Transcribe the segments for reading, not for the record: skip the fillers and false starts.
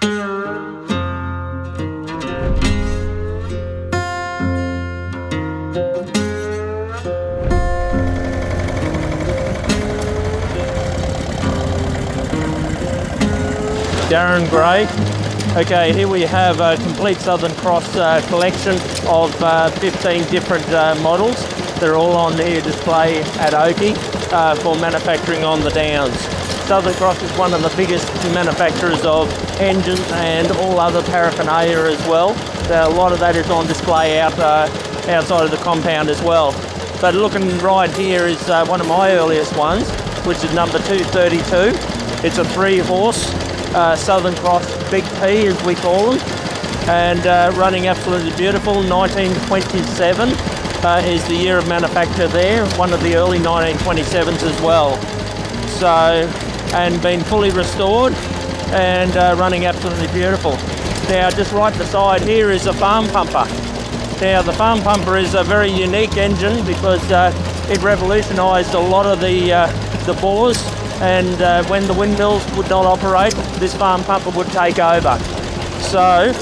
Darren Grey. Okay, here we have a complete Southern Cross collection of 15 different models. They're all on here display at Oakey for manufacturing on the Downs. Southern Cross is one of the biggest manufacturers of engines and all other paraphernalia as well. A lot of that is on display outside of the compound as well. But looking right here is one of my earliest ones, which is number 232. It's a 3-horse Southern Cross Big P, as we call them, and running absolutely beautiful. 1927 is the year of manufacture there, one of the early 1927s as well. So, and been fully restored and running absolutely beautiful. Now, just right beside here is a farm pumper. Now, the farm pumper is a very unique engine because it revolutionised a lot of the bores, and when the windmills would not operate, this farm pumper would take over. So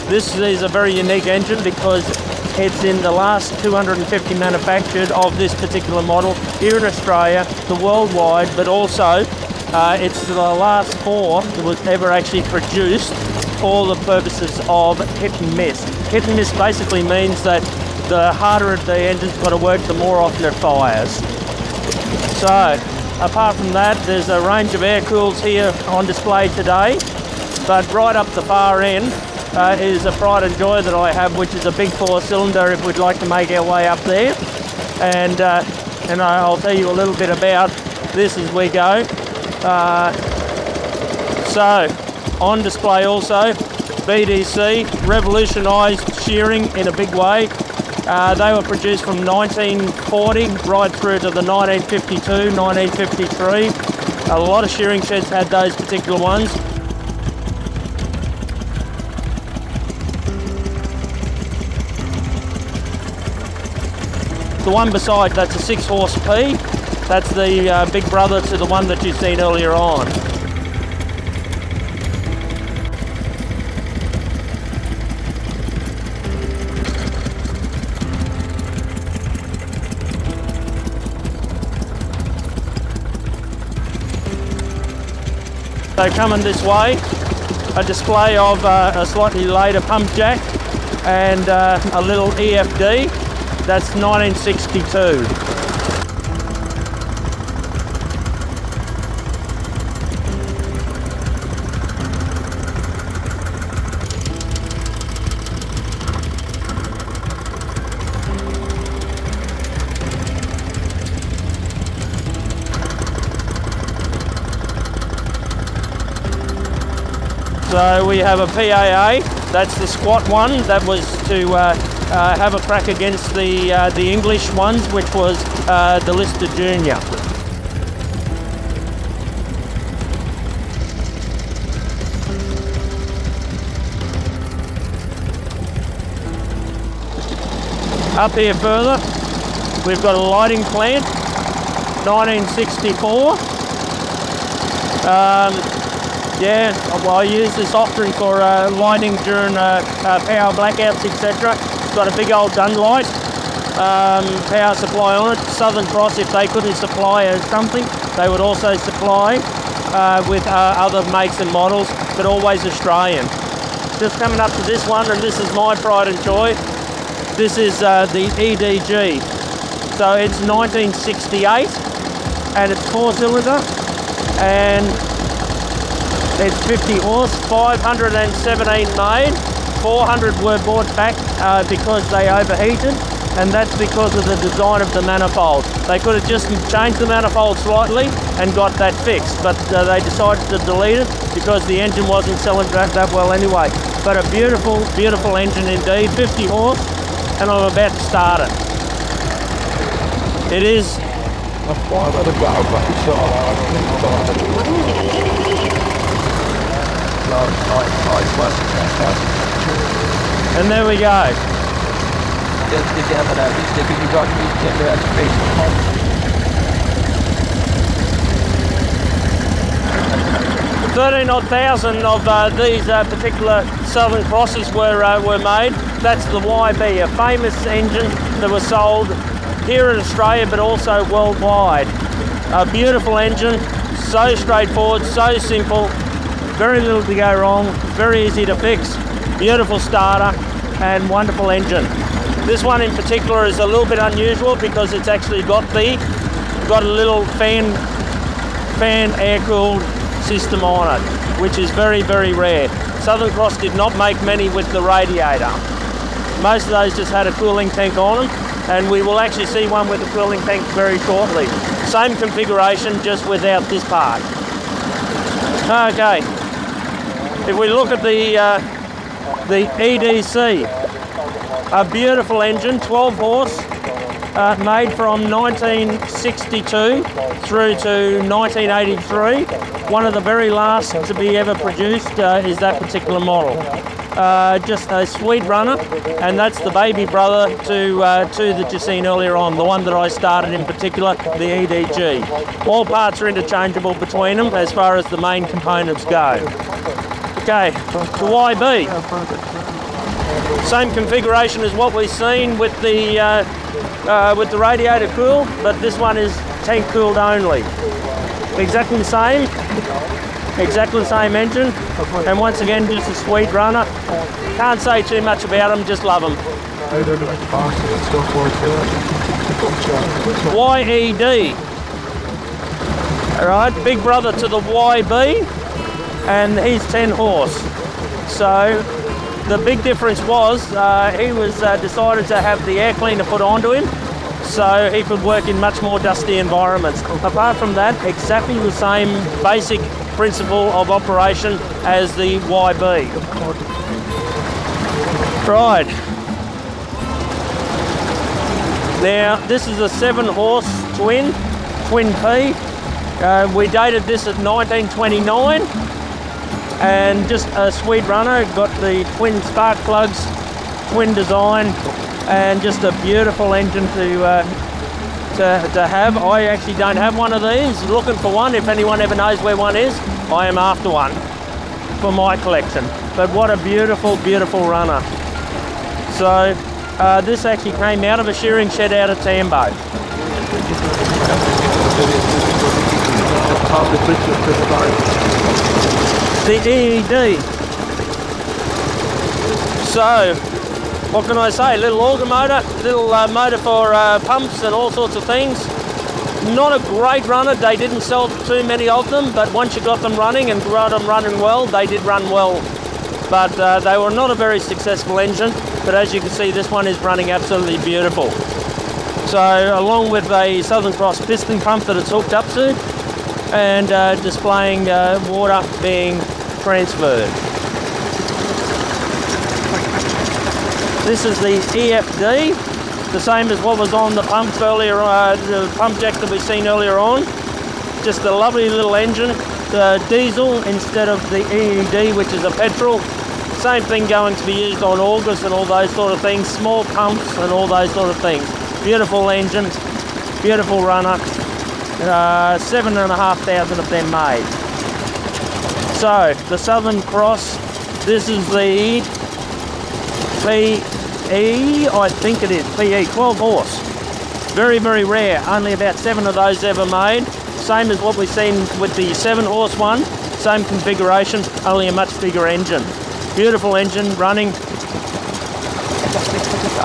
this is a very unique engine because it's in the last 250 manufactured of this particular model here in Australia, the worldwide, but also it's the last 4 that was ever actually produced for the purposes of hit and miss. Hit and miss basically means that the harder the engine's got to work, the more often it fires. So, apart from that, there's a range of air cools here on display today, but right up the far end is a pride and joy that I have, which is a big 4-cylinder if we'd like to make our way up there. And I'll tell you a little bit about this as we go. So, on display also, BDC revolutionised shearing in a big way. They were produced from 1940 right through to the 1952, 1953. A lot of shearing sheds had those particular ones. The one beside, that's a 6-horse P. That's the big brother to the one that you've seen earlier on. So coming this way, a display of a slightly later Pumpjack and a little EFD, that's 1962. So we have a PAA, that's the squat one, that was to have a crack against the English ones, which was the Lister Junior. Up here further, we've got a lighting plant, 1964. Yeah, well, I use this often for lighting during power blackouts, etc. It's got a big old Dunlight power supply on it. Southern Cross, if they couldn't supply something, they would also supply with other makes and models, but always Australian. Just coming up to this one, and this is my pride and joy. This is the EDG. So it's 1968, and it's 4-cylinder, and it's 50 horse, 517 made, 400 were brought back because they overheated, and that's because of the design of the manifold. They could have just changed the manifold slightly and got that fixed, but they decided to delete it because the engine wasn't selling that well anyway. But a beautiful, beautiful engine indeed, 50 horse, and I'm about to start it. It is and there we go. 13,000 of these particular Southern Crosses were made. That's the YB, a famous engine that was sold here in Australia but also worldwide. A beautiful engine, so straightforward, so simple, very little to go wrong, very easy to fix, beautiful starter and wonderful engine. This one in particular is a little bit unusual because it's actually got a little fan air-cooled system on it, which is very, very rare. Southern Cross did not make many with the radiator. Most of those just had a cooling tank on them, and we will actually see one with a cooling tank very shortly. Same configuration, just without this part. Okay, if we look at the EDC, a beautiful engine, 12 horse, made from 1962 through to 1983. One of the very last to be ever produced is that particular model. Just a sweet runner, and that's the baby brother to that you've seen earlier on, the one that I started in particular, the EDG. All parts are interchangeable between them as far as the main components go. Okay, the YB. Same configuration as what we've seen with the radiator cool, but this one is tank cooled only. Exactly the same engine, and once again just a sweet runner. Can't say too much about them, just love them. YED, alright, big brother to the YB, and he's 10 horse. So the big difference was he was decided to have the air cleaner put onto him so he could work in much more dusty environments. Apart from that, exactly the same basic principle of operation as the YB. Right. Now, this is a 7 horse twin P. We dated this at 1929. And just a sweet runner, got the twin spark plugs, twin design, and just a beautiful engine to have. I actually don't have one of these, looking for one. If anyone ever knows where one is, I am after one for my collection. But what a beautiful, beautiful runner. So this actually came out of a shearing shed out of Tambo. The EED. So, what can I say? Little auger motor, little motor for pumps and all sorts of things. Not a great runner. They didn't sell too many of them, but once you got them running and got them running well, they did run well. But they were not a very successful engine. But as you can see, this one is running absolutely beautiful. So, along with a Southern Cross piston pump that it's hooked up to, and displaying water being transferred. This is the EFD, the same as what was on the pumps earlier, the Pumpjacks that we've seen earlier on. Just a lovely little engine, the diesel instead of the EED, which is a petrol. Same thing going to be used on augers and all those sort of things, small pumps and all those sort of things. Beautiful engine, beautiful runner. 7,500 of them made. So the Southern Cross, this is the PE, I think it is, PE, 12 horse. Very, very rare, only about 7 of those ever made. Same as what we've seen with the 7 horse one, same configuration, only a much bigger engine. Beautiful engine running.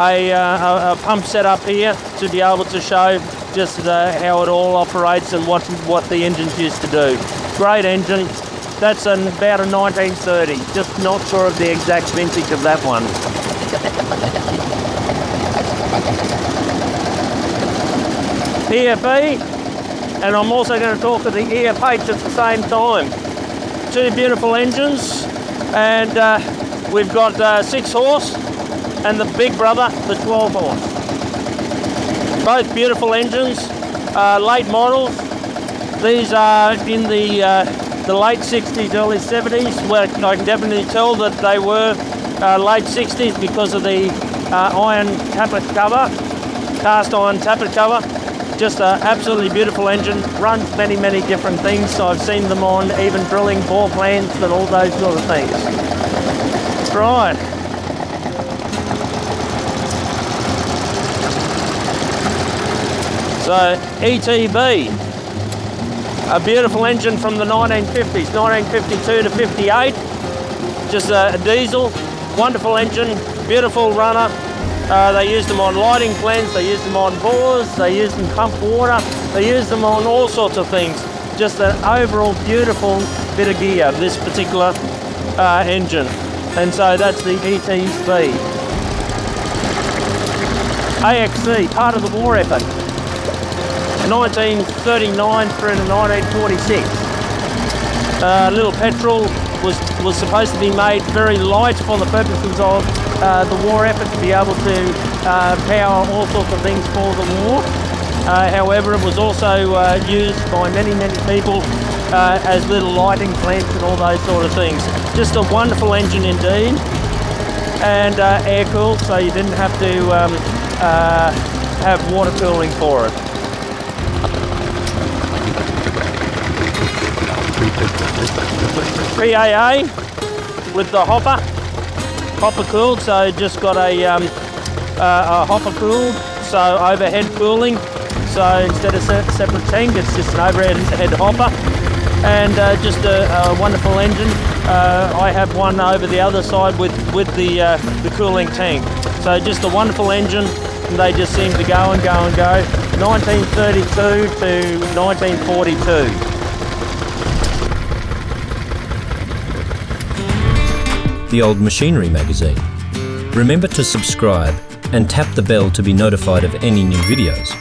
A pump set up here to be able to show just how it all operates and what the engine's used to do. Great engine. That's about a 1930. Just not sure of the exact vintage of that one. EFE, and I'm also going to talk to the EFH at the same time. 2 beautiful engines, and we've got 6 horse and the big brother, the 12 horse. Both beautiful engines, late models. These are in the late 60s, early 70s. Well, I can definitely tell that they were late 60s because of the iron tappet cover, cast iron tappet cover. Just an absolutely beautiful engine, runs many different things. So I've seen them on even drilling bore plants and all those sort of things. Right. So ETB, a beautiful engine from the 1950s, 1952 to 58. Just a diesel, wonderful engine, beautiful runner. They used them on lighting plants, they used them on bores, they used them pump water, they used them on all sorts of things. Just an overall beautiful bit of gear, this particular engine. And so that's the ETB. AXC, part of the war effort. 1939 through to 1946. Little petrol was supposed to be made very light for the purposes of the war effort, to be able to power all sorts of things for the war. However, it was also used by many people as little lighting plants and all those sort of things. Just a wonderful engine indeed, and air cooled, so you didn't have to have water cooling for it. PAA with the hopper cooled, so just got a hopper cooled, so overhead cooling. So instead of separate tank, it's just an overhead hopper, and just a wonderful engine. I have one over the other side with the cooling tank. So just a wonderful engine, and they just seem to go and go and go. 1932 to 1942. The Old Machinery magazine. Remember to subscribe and tap the bell to be notified of any new videos.